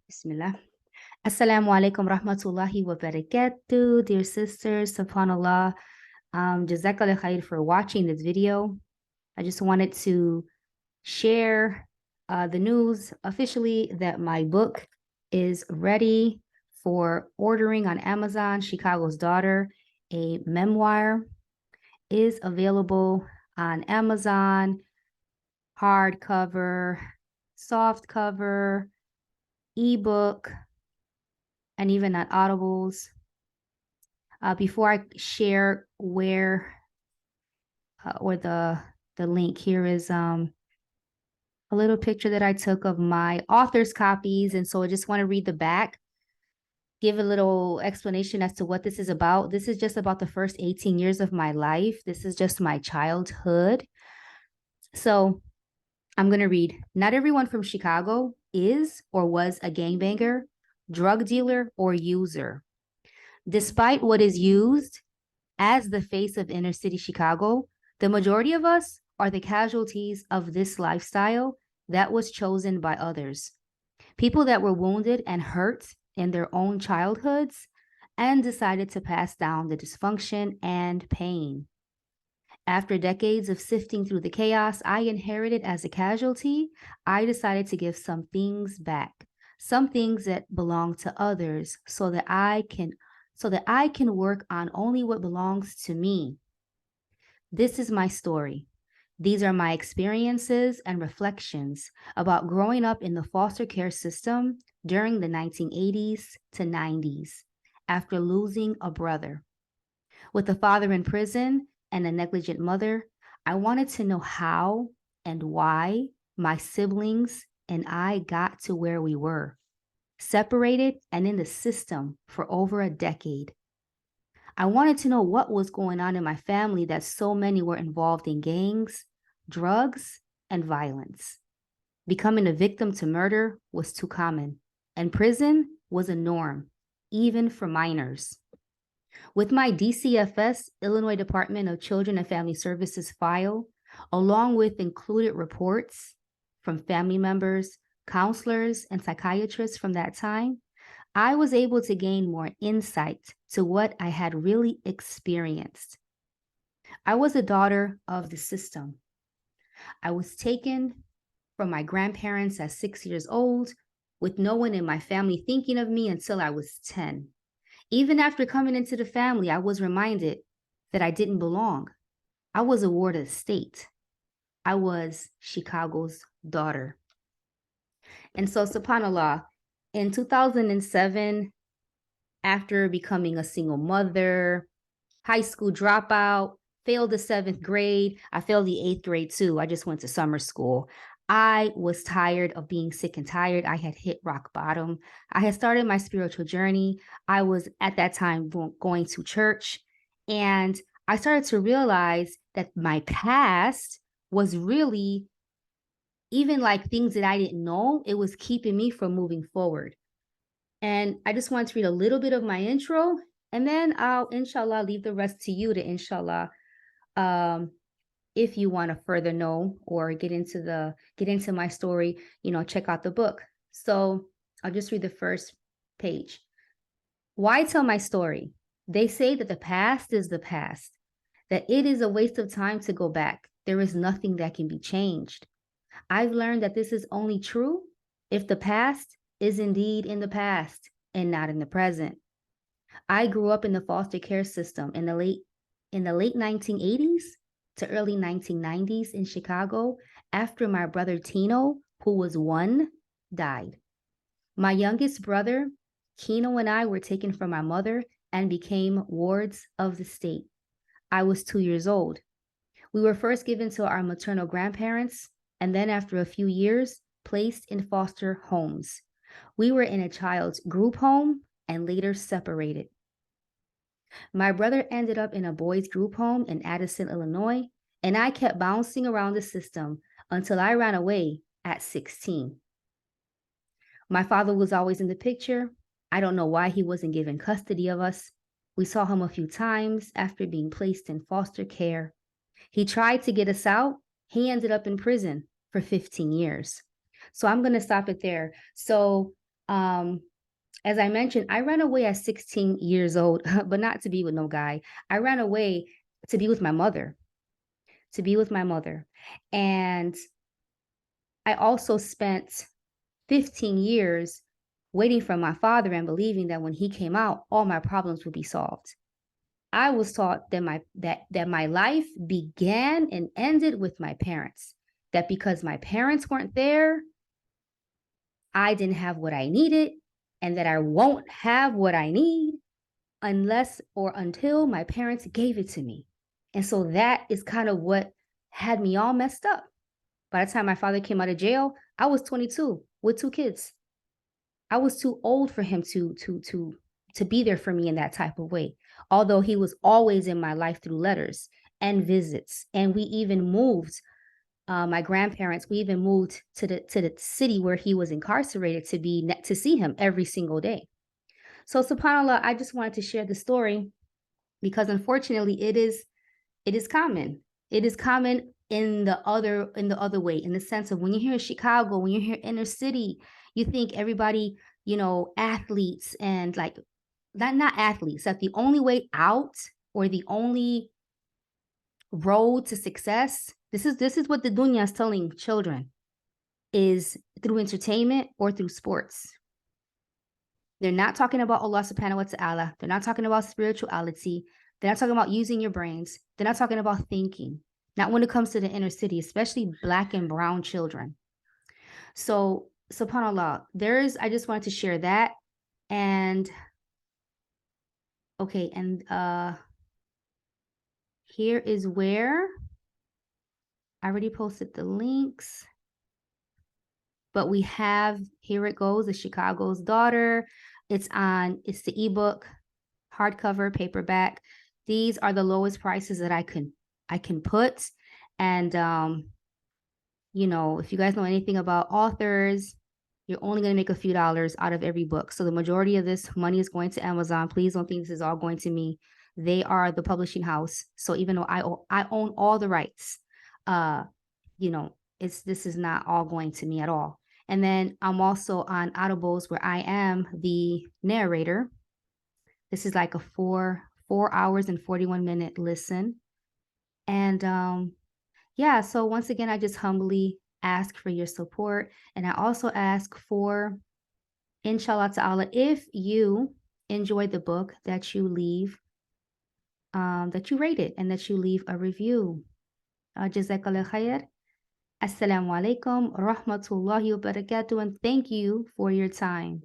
Bismillah. Assalamu alaikum rahmatullahi wa barakatuh, dear sisters, subhanallah. Jazakallah khair for watching this video. I just wanted to share the news officially that my book is ready for ordering on Amazon. Chicago's Daughter, a memoir, is available on Amazon, hardcover, soft cover, ebook, and even on Audibles. Before I share where or the link, here is a little picture that I took of my author's copies. And so I just want to read the back, give a little explanation as to what this is about. This is just about the first 18 years of my life. This is just my childhood. So I'm going to read. Not everyone from Chicago is or was a gangbanger, drug dealer, or user. Despite what is used as the face of inner city Chicago, the majority of us are the casualties of this lifestyle that was chosen by others. People that were wounded and hurt in their own childhoods and decided to pass down the dysfunction and pain. After decades of sifting through the chaos I inherited as a casualty, I decided to give some things back, some things that belong to others, so that I can work on only what belongs to me. This is my story. These are my experiences and reflections about growing up in the foster care system during the 1980s to 90s, after losing a brother. With a father in prison and a negligent mother, I wanted to know how and why my siblings and I got to where we were, separated and in the system for over a decade. I wanted to know what was going on in my family that so many were involved in gangs, drugs, and violence. Becoming a victim to murder was too common, and prison was a norm, even for minors. With my DCFS, Illinois Department of Children and Family Services file, along with included reports from family members, counselors, and psychiatrists from that time, I was able to gain more insight to what I had really experienced. I was a daughter of the system. I was taken from my grandparents at 6 years old, with no one in my family thinking of me until I was 10. Even after coming into the family, I was reminded that I didn't belong. I was a ward of the state. I was Chicago's daughter. And so, subhanAllah, in 2007, after becoming a single mother, high school dropout, failed the 7th grade, I failed the 8th grade too. I just went to summer school. I was tired of being sick and tired. I had hit rock bottom. I had started my spiritual journey. I was at that time going to church, and I started to realize that my past was really, even like things that I didn't know, it was keeping me from moving forward. And I just want to read a little bit of my intro, and then I'll, inshallah, leave the rest to you to, inshallah, if you want to further know or get into my story, check out the book. So I'll just read the first page. Why tell my story? They say that the past is the past, that it is a waste of time to go back. There is nothing that can be changed. I've learned that this is only true if the past is indeed in the past and not in the present. I grew up in the foster care system in the late 1980s to early 1990s in Chicago after my brother Tino, who was 1, died. My youngest brother, Kino, and I were taken from my mother and became wards of the state. I was 2 years old. We were first given to our maternal grandparents, and then after a few years, placed in foster homes. We were in a child's group home and later separated. My brother ended up in a boys' group home in Addison, Illinois, and I kept bouncing around the system until I ran away at 16. My father was always in the picture. I don't know why he wasn't given custody of us. We saw him a few times after being placed in foster care. He tried to get us out. He ended up in prison for 15 years. So I'm going to stop it there. So As I mentioned, I ran away at 16 years old, but not to be with no guy. I ran away to be with my mother, to be with my mother. And I also spent 15 years waiting for my father and believing that when he came out, all my problems would be solved. I was taught that my life began and ended with my parents. That because my parents weren't there, I didn't have what I needed, and that I won't have what I need unless or until my parents gave it to me. And so that is kind of what had me all messed up. By the time my father came out of jail, I was 22 with 2 kids. I was too old for him to be there for me in that type of way. Although he was always in my life through letters and visits, and we even moved. My grandparents, we even moved to the city where he was incarcerated to see him every single day. So, subhanallah, I just wanted to share the story because unfortunately, it is common. It is common in the other way, in the sense of when you hear Chicago, when you hear inner city, you think everybody, athletes and like not athletes, that the only way out or the only road to success, this is what the dunya is telling children, is through entertainment or through sports. They're not talking about Allah subhanahu wa ta'ala. They're not talking about spirituality. They're not talking about using your brains. They're not talking about thinking. Not when it comes to the inner city, especially Black and brown children. So, subhanAllah, I just wanted to share that. And okay, and here is where I already posted the links. But we have, here it goes, the Chicago's Daughter. It's the ebook, hardcover, paperback. These are the lowest prices that I can put. And if you guys know anything about authors, you're only going to make a few dollars out of every book. So the majority of this money is going to Amazon. Please don't think this is all going to me. They are the publishing house. So even though I own all the rights, this is not all going to me at all. And then I'm also on Audibles, where I am the narrator. This is like a 4 hours and 41-minute listen. And yeah, so once again, I just humbly ask for your support. And I also ask for, inshallah ta'ala, if you enjoyed the book, that you rate it and that you leave a review. Jazakallah khair. Assalamu alaikum rahmatullahi wa barakatuh, and thank you for your time.